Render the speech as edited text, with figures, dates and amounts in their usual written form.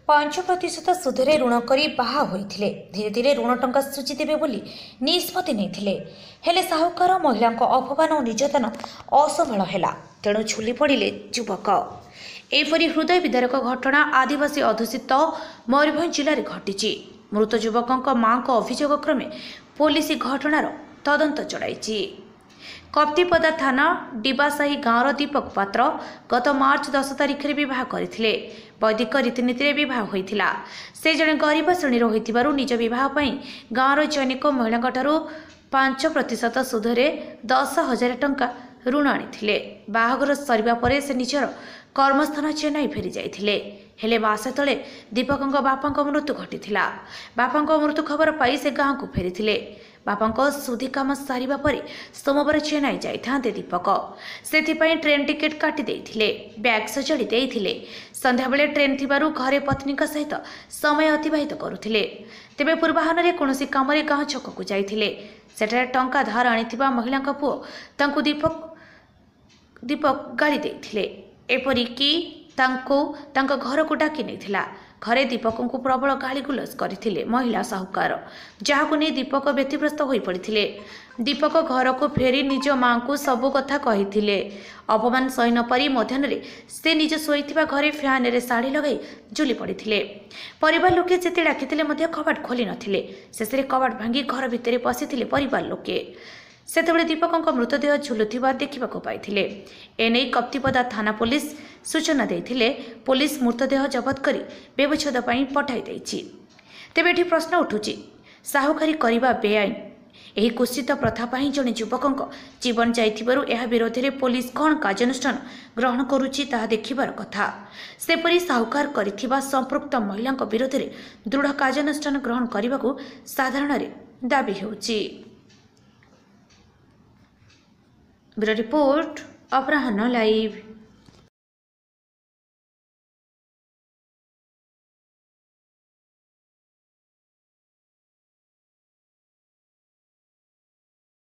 5% ସୁଧରେ ଋଣ କରି ବାହା ହୋଇଥିଲେ। ଧୀରେ ଧୀରେ ଋଣ ଟଙ୍କା ସୁଝିଦେବେ ବୋଲି ନିଷ୍ପତ୍ତି ନେଇଥିଲେ। ହେଲେ ସାହୁକାର ମହିଳାଙ୍କ ଅପମାନ ଓ ନିର୍ଯାତନା ଅସମ୍ଭାଳ ହେଲା। ତେଣୁ ଝୁଲି ପଡ଼ିଲେ ଯୁବକ। ଏପରି ହୃଦୟ ବିଦାରକ ଘଟଣା ଆଦିବାସୀ ଅଧ୍ୟୁଷିତ ମୟୂରଭଞ୍ଜ ଜିଲ୍ଲାରେ ଘଟିଛି। ମୃତ ଯୁବକଙ୍କ ମାଙ୍କ ଅଭିଯୋଗ କ୍ରମେ ପୋଲିସ ଘଟଣାର ତଦନ୍ତ ଚଳାଇଛି। କପ୍ତିପଦା ଥାନା ଡିବାସାହି ଗାଁର ଦୀପକ ପାତ୍ର ଗତ ମାର୍ଚ୍ଚ 10 ତାରିଖରେ ବିବାହ କରିଥିଲେ। ବୈଦିକ ରୀତିନୀତିରେ ବିବାହ ହୋଇଥିଲା। ସେ ଜଣେ ଗରିବ ଶ୍ରେଣୀର ହୋଇଥିବାରୁ ନିଜ ବିବାହ ପାଇଁ ଗାଁର ଜୈନିକ ମହିଳାଙ୍କଠାରୁ 5% ସୁଧରେ 10,000 ଟଙ୍କା ଋଣ ଆଣିଥିଲେ। ବାହାଘର ସରିବା ପରେ ସେ ନିଜର କର୍ମସ୍ଥାନ ଚେନ୍ନାଇ ଫେରି ଯାଇଥିଲେ। ହେଲେ ମାସେ ତଳେ ଦୀପକଙ୍କ ବାପାଙ୍କ ମୃତ୍ୟୁ ଘଟିଥିଲା। ବାପାଙ୍କ ମୃତ୍ୟୁ ଖବର ପାଇ ସେ ଗାଁକୁ ଫେରିଥିଲେ। ବାପାଙ୍କ ସୁଧି କାମ ସାରିବା ପରେ ସୋମବାର ଚେନ୍ନାଇ ଯାଇଥାନ୍ତେ ଦୀପକ। ସେଥିପାଇଁ ଟ୍ରେନ୍ ଟିକେଟ୍ କାଟି ଦେଇଥିଲେ। ବ୍ୟାଗ୍ ସଜାଡ଼ି ଦେଇଥିଲେ। ସନ୍ଧ୍ୟାବେଳେ ଟ୍ରେନ୍ ଥିବାରୁ ଘରେ ପତ୍ନୀଙ୍କ ସହିତ ସମୟ ଅତିବାହିତ କରୁଥିଲେ। ତେବେ ପୂର୍ବାହ୍ନରେ କୌଣସି କାମରେ ଗାଁ ଛକକୁ ଯାଇଥିଲେ। ସେଠାରେ ଟଙ୍କା ଧାର ଆଣିଥିବା ମହିଳାଙ୍କ ପୁଅ ତାଙ୍କୁ ଦୀପକ ଗାଳି ଦେଇଥିଲେ। ଏପରିକି ତାଙ୍କୁ ତାଙ୍କ ଘରକୁ ଡାକି ନେଇଥିଲା। ଘରେ ଦୀପକଙ୍କୁ ପ୍ରବଳ ଗାଳିଗୁଲଜ କରିଥିଲେ ମହିଳା ସାହୁକାର, ଯାହାକୁ ନେଇ ଦୀପକ ବ୍ୟତିବ୍ୟସ୍ତ ହୋଇପଡ଼ିଥିଲେ। ଦୀପକ ଘରକୁ ଫେରି ନିଜ ମାଙ୍କୁ ସବୁ କଥା କହିଥିଲେ। ଅପମାନ ସହି ନ ପାରି ମଧ୍ୟାହ୍ନରେ ସେ ନିଜ ଶୋଇଥିବା ଘରେ ଫ୍ୟାନରେ ଶାଢ଼ୀ ଲଗାଇ ଝୁଲି ପଡ଼ିଥିଲେ। ପରିବାର ଲୋକେ ଯେତେ ଡାକିଥିଲେ ମଧ୍ୟ କବାଟ ଖୋଲି ନଥିଲେ। ଶେଷରେ କବାଟ ଭାଙ୍ଗି ଘର ଭିତରେ ପଶିଥିଲେ ପରିବାର ଲୋକେ। ସେତେବେଳେ ଦୀପକଙ୍କ ମୃତଦେହ ଝୁଲୁଥିବା ଦେଖିବାକୁ ପାଇଥିଲେ। ଏନେଇ କପ୍ତିପଦା ଥାନା ପୋଲିସ ସୂଚନା ଦେଇଥିଲେ। ପୋଲିସ ମୃତଦେହ ଜବତ କରି ବ୍ୟବଚ୍ଛେଦ ପାଇଁ ପଠାଇ ଦେଇଛି। ତେବେ ଏଠି ପ୍ରଶ୍ନ ଉଠୁଛି, ସାହୁକାରୀ କରିବା ବେଆଇନ। ଏହି କୁତ୍ସିତ ପ୍ରଥା ପାଇଁ ଜଣେ ଯୁବକଙ୍କ ଜୀବନ ଯାଇଥିବାରୁ ଏହା ବିରୋଧରେ ପୋଲିସ କ'ଣ କାର୍ଯ୍ୟାନୁଷ୍ଠାନ ଗ୍ରହଣ କରୁଛି ତାହା ଦେଖିବାର କଥା। ସେପରି ସାହୁକାର କରିଥିବା ସମ୍ପୃକ୍ତ ମହିଳାଙ୍କ ବିରୋଧରେ ଦୃଢ଼ କାର୍ଯ୍ୟାନୁଷ୍ଠାନ ଗ୍ରହଣ କରିବାକୁ ସାଧାରଣରେ ଦାବି ହେଉଛି। ବ୍ୟୁରୋ ରିପୋର୍ଟ ଅପରାହ୍ନ ଲାଇଭ୍।